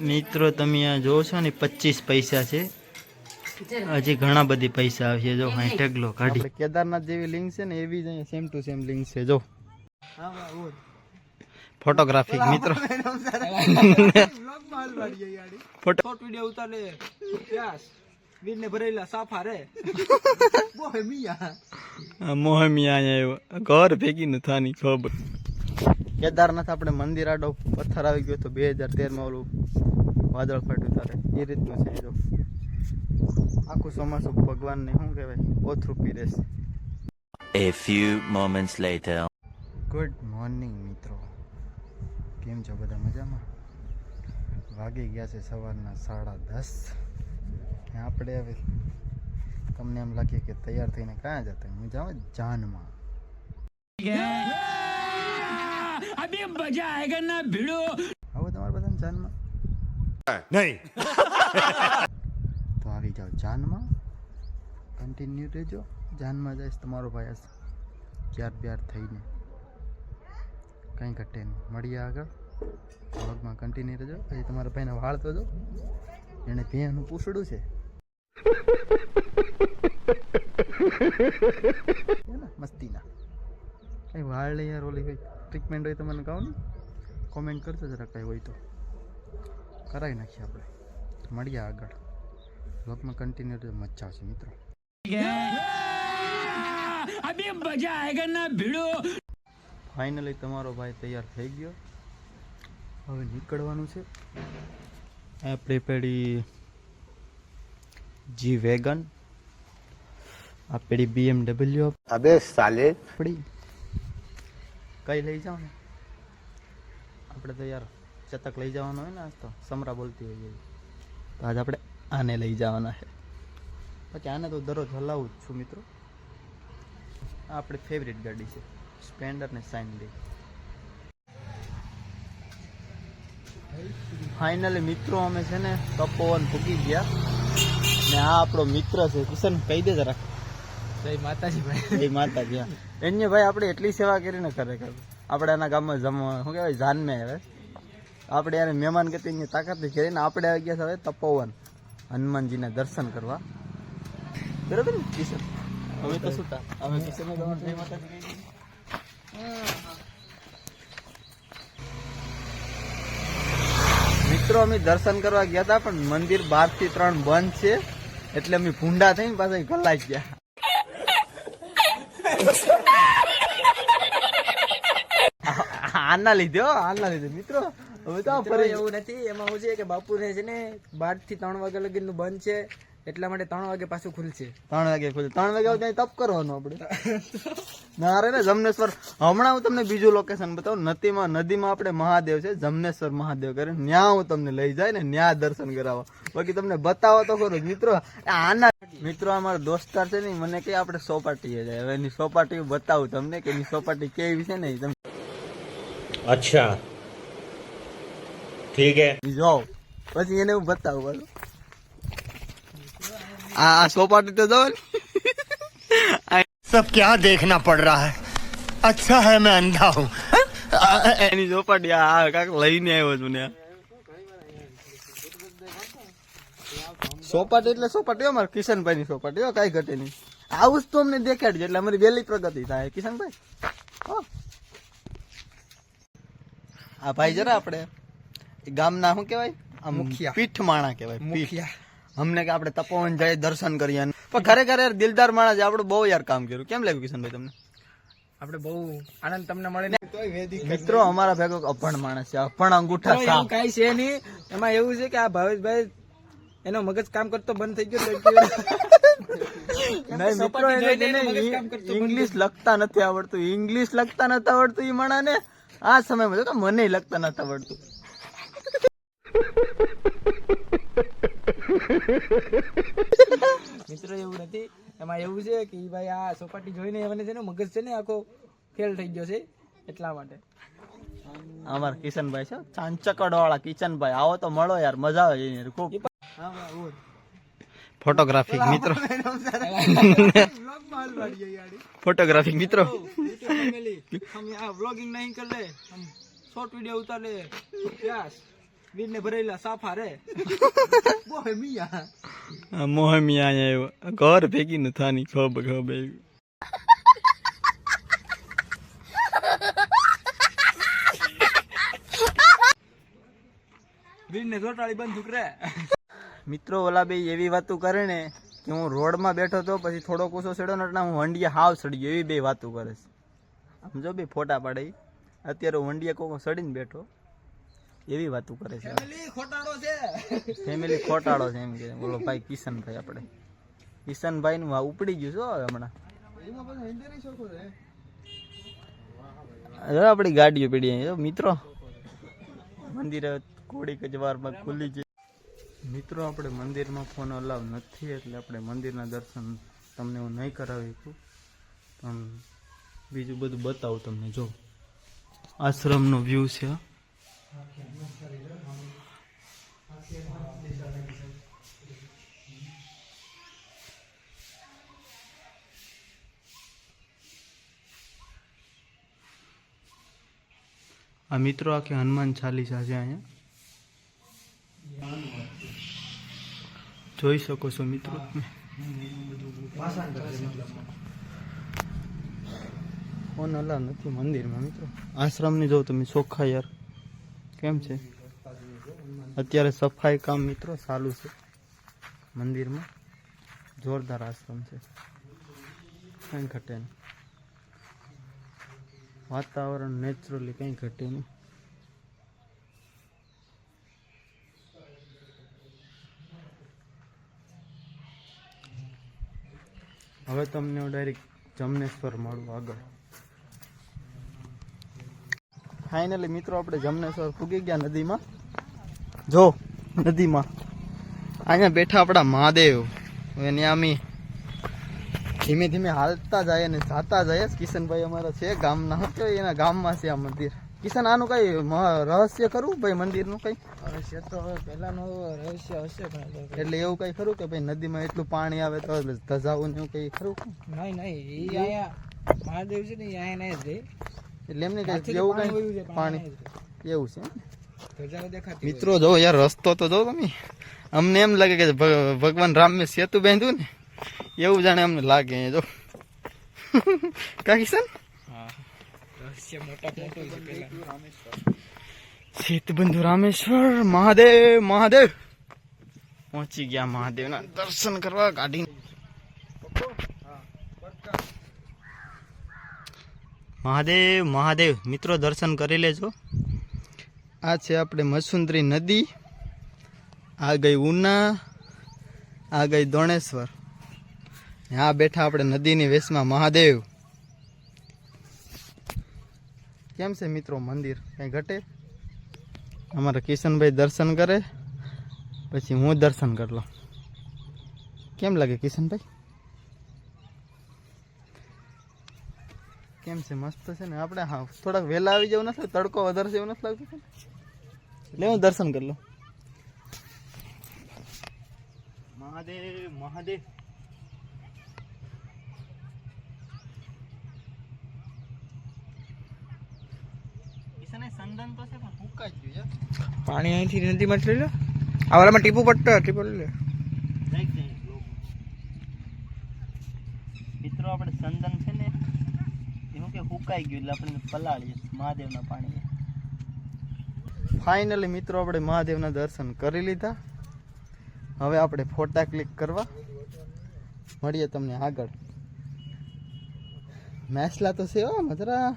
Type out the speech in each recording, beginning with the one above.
મિત્રો તમે આ જોવો છો ને 25 પૈસા છે, હજી ઘણા બધી પૈસા આવશે. જો હેટેગલો કાઢી કેદારનાથ જેવી લિંક છે ને એવી જ અહીંયા સેમ ટુ સેમ લિંક છે. જો ફોટોગ્રાફિક મિત્રો ફોટો વિડિયો ઉતારે યસ વીરને ભરેલા સાફા રે મોહમિયા આવ્યો ઘર ભેગી ન થાની ખબર. કેદારનાથ આપણે મંદિર આડો પથ્થર આવી ગયો તો 2013 માં ઓલું વાદળ ફાટ્યું તારે એ રીતનું છે. જો આખું ચોમાસું ભગવાનને શું કહેવાય ઓથરું પીરે છે. A few moments later. Good morning મિત્રો, કેમ છો બધા? મજામાં? વાગી ગયા છે સવારના 10:30. આપણે હવે તમને એમ લાગે કે તૈયાર થઈને ક્યાં જતા? હું જાઉં જાનમાં. અભી મજા આયેગા ના ભીડો. આવો તમારા બધાને જાનમાં? નહીં. તો આવી જાઓ જાનમાં, કન્ટિન્યુ રહેજો. જાનમાં જઈશ તમારો ભાઈ હશે ક્યાર બ્યાર થઈને, કંઈ ઘટે નહીં. મળીએ આગળ વ્લોગમાં, કન્ટિન્યુ રહેજો. પછી તમારા ભાઈને વાળ તો જો, એને ભેંનું પૂછડું છે મસ્તીના. કઈ વાળ લઈ યાર, ઓલી કઈ ટ્રીટમેન્ટ હોય તો મને કહો ને, કોમેન્ટ કરજો જરા, કઈ હોય તો કરાવી નાખીએ આપણે. મળીએ આગળ વ્લોગમાં, કન્ટિન્યુ રહેજો. મજા આવશે મિત્રો. અભી મજા આયેગા ના ભીડો. ફાઇનલી તમારો ભાઈ તૈયાર થઈ ગયો, હવે નીકળવાનું છે. આપણે પેલી જી વેગન, આ પેલી BMW. अबे साले. આપણી કઈ લઈ જાઓ ને, આપણે તો યાર ચતક લઈ જવાનો હોય ને, આજ તો સમરા બોલતી હોય એવી, તો આજ આપણે આને લઈ જવાના છે. પછી આને તો દરરોજ હલાવું જ છું મિત્રો. આ આપણી ફેવરેટ ગાડી છે, સ્પ્લેન્ડર ને સાઇન લે. ફાઇનલી મિત્રો અમે છે ને તપોવન પૂકી ગયા ને આ આપણો મિત્ર છે કિશન, કહી દે જરા. જય માતાજી ભાઈ. જય માતાજી. એને ભાઈ આપણે એટલી સેવા કરીને ખરેખર આપણે એના ગામમાં જમવા શું કહેવાય જાનમે આવે, આપણે યાર મહેમાન ગતિની તાકાતથી કરીને આપણે આવી ગયા છે હવે તપોવન હનુમાનજીના દર્શન કરવા. બરાબર ને કિશન? હવે તો શું તા હવે કિશન જય માતાજી કહી દીધી. મિત્રો અમે દર્શન કરવા ગયા હતા પણ મંદિર 12 થી 3 બંધ છે, એટલે અમે ભૂંડા થઈને પાછા ગલા ગયા. આના લીધે મિત્રો. હવે તો એવું નથી, એમાં શું છે કે બાપુને છે ને 12 થી 3 વાગ્યા લગીનું બંધ છે, એટલા માટે 3 વાગે પાછું ખુલશે. 3 વાગે ખુલે. 3 વાગે ત્યાં તપ કરવાનું આપણે. ના રે ને જમનેશ્વર. હમણાં હું તમને બીજું લોકેશન બતાવું. નદીમાં આપણે મહાદેવ છે, જમનેશ્વર મહાદેવ કરે, ત્યાં હું તમને લઈ જાય ને ત્યાં દર્શન કરાવવા. બાકી તમને બતાવો તો ખરું મિત્રો. આના મિત્રો અમારા દોસ્તાર છે ને, મને કે આપણે સોપાટીએ જાય. હવે એની સોપાટી બતાવું તમને કે એની સોપાટી કેવી છે ને. તમે अच्छा ठीक है. જાઓ પછી એને હું બતાવું. બોલો આ સોપાટી તો જાઓ. सब क्या देखना पड़ रहा है. अच्छा है मैं अंधा हूँ. એની ચોપાટી આ કાક લઈને આવ્યો છું ને. સોપાટી એટલે સોપાટી અમારે કિશનભાઈ ની સોપાટી, કઈ ઘટે નહીં. આવું જ તો અમને દેખાડજો એટલે અમારી વહેલી પ્રગતિ થાય. કિશનભાઈ આ ભાઈ જરા આપણે ગામના શું કેવાય, મુખિયા. પીઠ માણા કેવાય. મુખિયા. અમને કે આપણે તપોવન જાય દર્શન કરીએ, પણ ખરેખર યાર દિલદાર માણસ છે. આપણે બહુ યાર કામ કર્યું. કેમ લાગ્યું કિશનભાઈ તમને? આપણે બહુ આનંદ તમને મળે ને. મિત્રો અમારા ભેગો અભણ માણસ છે, અભણ અંગૂઠા એવું સાપ. કઈ છે નહીં. એમાં એવું છે કે આ ભાવેશભાઈ એનો મગજ કામ કરતો બંધ થઈ ગયો. નહીં મિત્રો, એને ઇંગ્લિશ લખતા નથી આવડતું. ઇંગ્લિશ લખતા નથી આવડતું એ માણાને. આ સમયમાં જો કે મને લખતા નથી આવડતું. મિત્રો એવું નથી, એમાં એવું છે કે ભાઈ આ સોપાટી જોઈને મને છે ને મગજ છે ને આખો ફેલ થઈ ગયો છે, એટલા માટે. અમારા કિશનભાઈ છે, ચાંચકડ વાળા કિશનભાઈ. આવો તો મળો યાર, મજા આવે યાર ખૂબ. ફોટોગ્રાફિક મિત્રો. फोटोग्राफी मित्रों हम यहाँ व्लॉगिंग नहीं कर ले, हम शॉर्ट वीडियो उतार ले. यस વીર ને ભરેલા સાફા રે બોહે મિયા મોહમિયા આવ્યો ઘર ભેગી ન થાની ખબર વીર ને જોટાળી બંદૂક રે મિત્રો ઓલા બે એવી વાતો કરે ને કે હું રોડમાં બેઠો તો પછી થોડો કૂસો ચડ્યો ને એટલે હું વંડિયા હાવ સડી ગયો એવી બે વાતો કરે છે. સમજો બે ફોટા પાડે ઈ. અત્યારે હું વંડિયા કોકો સડીને બેઠો એવી વાતો કરે છે. ફેમિલી ખોટાડો છે ફેમિલી ખોટાડો છે એમ કે બોલો ભાઈ કિશનભાઈ આપણે કિશનભાઈ નું ઉપડી ગયું છો હવે હમણાં હવે આપણી ગાડીઓ પડી અહીં જો મિત્રો મંદિરે થોડીક જ વારમાં ખુલી જાય. મિત્રો આપણે મંદિરમાં ફોન અલાવ નથી એટલે આપણે મંદિરના દર્શન તમને હું નહીં કરાવી શકું પણ બીજું બધું બતાવું તમને. જો આશ્રમનો વ્યૂ છે. આ મિત્રો આખી હનુમાન ચાલીસા છે અહીંયા જોઈ શકો છો મિત્રો. ફોન અલાવ નથી મંદિરમાં મિત્રો. આશ્રમની જો તમે ચોખ્ખા યાર કેમ છે. અત્યારે સફાઈ કામ મિત્રો ચાલુ છે મંદિરમાં. જોરદાર આશ્રમ છે કંઈ ઘટે નહીં. વાતાવરણ નેચરલી કંઈ ઘટે નહીં. હવે તમને હું ડાયરેક્ટ જમનેશ્વર મળું આગળ. ફાઇનલી મિત્રો આપણે જમનેશ્વર પૂગી ગયા નદીમાં. જો નદીમાં અહીંયા બેઠા આપણા મહાદેવ. એને અમે ધીમે ધીમે હાલતા જાય અને જાતા જાય. કિશનભાઈ અમારા છે ગામના હતો એના ગામમાં છે આ મંદિર. કિશન આનું કઈ રહસ્ય ખરું ભાઈ મંદિરનું કઈ રહસ્ય તો હવે પહેલાનો રહસ્ય હશે પણ એટલે એવું કઈ ખરું કે ભાઈ નદીમાં એટલું પાણી આવે તો ધજાવું ને એવું કઈ ખરું? નહીં નહીં એ અહીંયા મહાદેવ છે ને એ અહીંયા નહીં જ રે એટલે એમને કઈ એવું કઈ પાણી એવું છે ધજાઓ દેખાતી મિત્રો. જો યાર રસ્તો તો જો તમે. અમને એમ લાગે કે ભગવાન રામ મેં સેતુ બાંધ્યું ને એવું જાણે અમને લાગે. જો કા કિશન રહસ્ય મોટા મોટું છે પહેલા સેતુબંધુ રામેશ્વર મહાદેવ. મહાદેવ પહોંચી ગયા મહાદેવના દર્શન કરવા ગાડી. મહાદેવ મહાદેવ મિત્રો દર્શન કરી લેજો. આ છે આપણે મસુંદરી નદી. આ ગઈ ઉના. આ ગઈ દોણેશ્વર. આ બેઠા આપણે નદીની વેસમાં મહાદેવ. કેમ છે મિત્રો મંદિર કઈ ઘટે? અમારા કિશનભાઈ દર્શન કરે પછી હું દર્શન કરી લઉં. કેમ લાગે કિશનભાઈ? કેમ છે? મસ્ત છે ને. આપણે હા થોડાક વહેલા આવી જવું નથી, તડકો વધારે છે એવું નથી લાગતું? એટલે હું દર્શન કરી લઉં. મહાદેવ મહાદેવ. સંદન તો છે પણ ફૂકાઈ ગયું યાર. પાણી અહીંથી નદીમાં લઈ લો. આ વાળામાં ટીપુ પટ્ટો ટીપુ લઈ લે. મિત્રો આપણે સંદન છે ને એવું કે ફૂકાઈ ગયું એટલે આપણે પલાળીએ મહાદેવના પાણી. ફાઇનલી મિત્રો આપણે મહાદેવના દર્શન કરી લીધા. હવે આપણે ફોટા ક્લિક કરવા મળીએ તમને આગળ. મેસલા તો છે હો મજરા.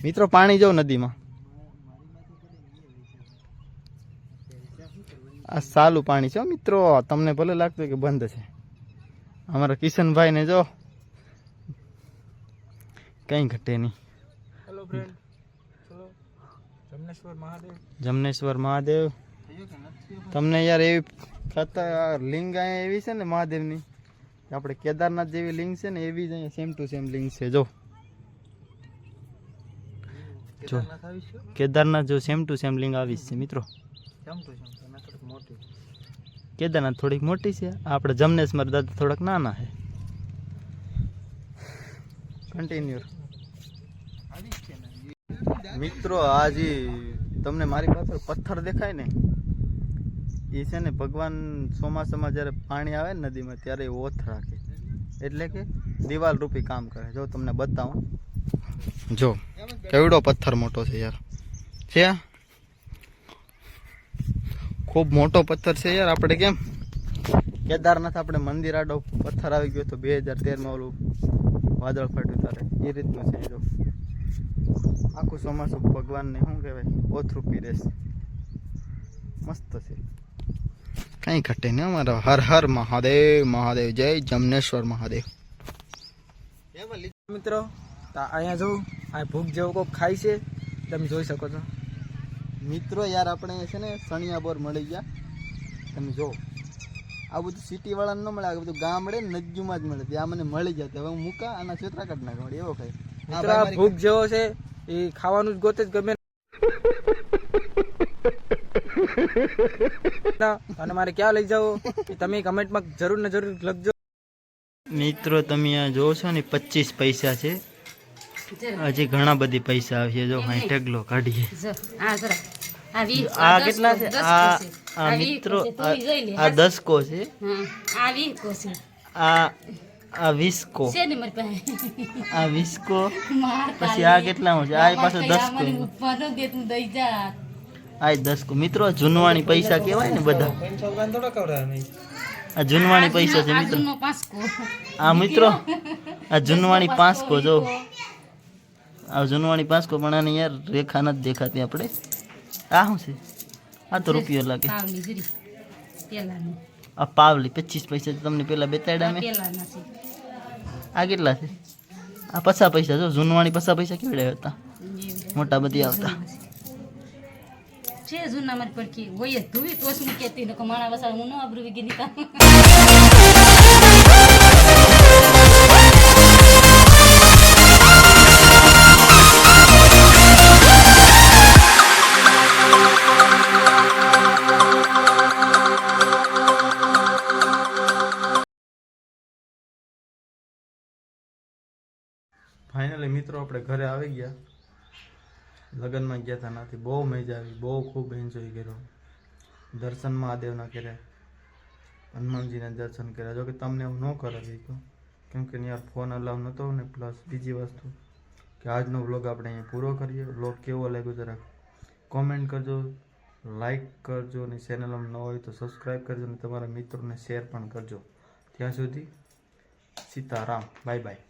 મિત્રો પાણી જો નદીમાં. આ સાલું પાણી છે મિત્રો. તમને ભલે લાગતું કે બંધ છે. અમારા કિશનભાઈ ને જો કઈ ઘટે નહીં. હેલો ફ્રેન્ડ, ચલો જમનેશ્વર મહાદેવ. જમનેશ્વર મહાદેવ. તમને યાર એવી ખતર લિંગ અહીંયા એવી છે ને મહાદેવની. આપણે કેદારનાથ જેવી લિંગ છે ને એવી જ અહીંયા સેમ ટુ સેમ લિંગ છે. જો જો કેદારનાથ જો સેમ ટુ સેમ લિંગ આવી છે મિત્રો. કેદારનાથ થોડીક મોટી છે. આપણે જમનેશ્વર દાદા થોડાક નાના છે. કન્ટિન્યુ મિત્રો. આજે તમને મારી પાછળ પથ્થર દેખાય ને એ છે ને ભગવાન ચોમાસામાં જ્યારે પાણી આવે ને નદીમાં ત્યારે એ ઓથ રાખે, એટલે કે દિવાલ રૂપી કામ કરે. જો તમને બતાવું, જો કેવડો પથ્થર મોટો છે યાર, છે ખૂબ મોટો પથ્થર છે યાર. આપણે કેમ કેદારનાથ આપણે મંદિર આડો પથ્થર આવી ગયો તો 2013માં ઓલું વાદળ ફાટ્યું ત્યારે એ રીતનું છે. જો આખું ચોમાસું ભગવાનને શું કહેવાય ઓથરૂપી રહેશે, મસ્ત છે, કઈ ઘટે ને અમારો. હર હર મહાદેવ, મહાદેવ જય જમનેશ્વર મહાદેવ. મિત્રો તો અહીંયા જો આ ભૂખ જેવો કોક ખાય છે, તમે જોઈ શકો છો. મિત્રો યાર આપણે છે ને સણિયા બોર મળી ગયા. તમે જો આ બધું સિટી વાળાને ન મળે, આ બધું ગામડે નદીમાં જ મળે. ત્યાં મને મળી જાય. હવે હું મૂકા આના છેતરા કાઢ નાખ એવો ખાય. મિત્રો આ ભૂખ જેવો છે એ ખાવાનું જ ગોતે જ ગમે ના. અને મારે ક્યાં લઈ જાઓ એ તમે કમેન્ટમાં જરૂર ને જરૂર લખજો. મિત્રો તમે આ જોવો છો ને 25 પૈસા છે, હજી ઘણા બધી પૈસા આવશે. જો અહીં ટેગલો કાઢીએ. આ કેટલા છે? આ મિત્રો આ 10 કો છે, આ 20 કો, આ 20 કો, પછી આ કેટલામાં છે? આ પાછો 10 કો, આ 10 કો. મિત્રો જૂનવાણી પૈસા કહેવાય ને બધા, આ જૂનવાણી પૈસા છે મિત્રો. આ મિત્રો આ જૂનવાણી 5 કો. જો આ જૂનવાણી 5 કો, પણ આને યાર રેખા નથી દેખાતી આપણે. આ શું છે? આ તો રૂપિયો લાગે. આ પાવલી 25 પૈસા તમને પેલા બેતાડ્યા મેં. આ કેટલા છે? આ 50 પૈસા. જો જૂનવાણી 50 પૈસા કેવડે હતા, મોટા બધી આવતા. છે જૂના મારી પડકી હોય ધુવી તો શું કેતી નકો માણા વસા હું નો આબરૂ વિગી નીતા. ફાઇનલી મિત્રો આપણે ઘરે આવી ગયા. લગ્નમાં ગયા હતા નાથી, બહુ મજા આવી, બહુ ખૂબ એન્જોય કર્યો. દર્શન મહાદેવના કર્યા, હનુમાનજીના દર્શન કર્યા. જો કે તમને હું ન કરાવી શકું કેમ કે યાર ફોન અલાવ નહોતો ને, પ્લસ બીજી વસ્તુ કે આજનો વ્લોગ આપણે અહીંયા પૂરો કરીએ. વ્લોગ કેવો લાગ્યો જરાક કોમેન્ટ કરજો, લાઈક કરજો, અને ચેનલમાં ન હોય તો સબસ્ક્રાઈબ કરજો, અને તમારા મિત્રોને શેર પણ કરજો. ત્યાં સુધી સીતારામ, બાય બાય.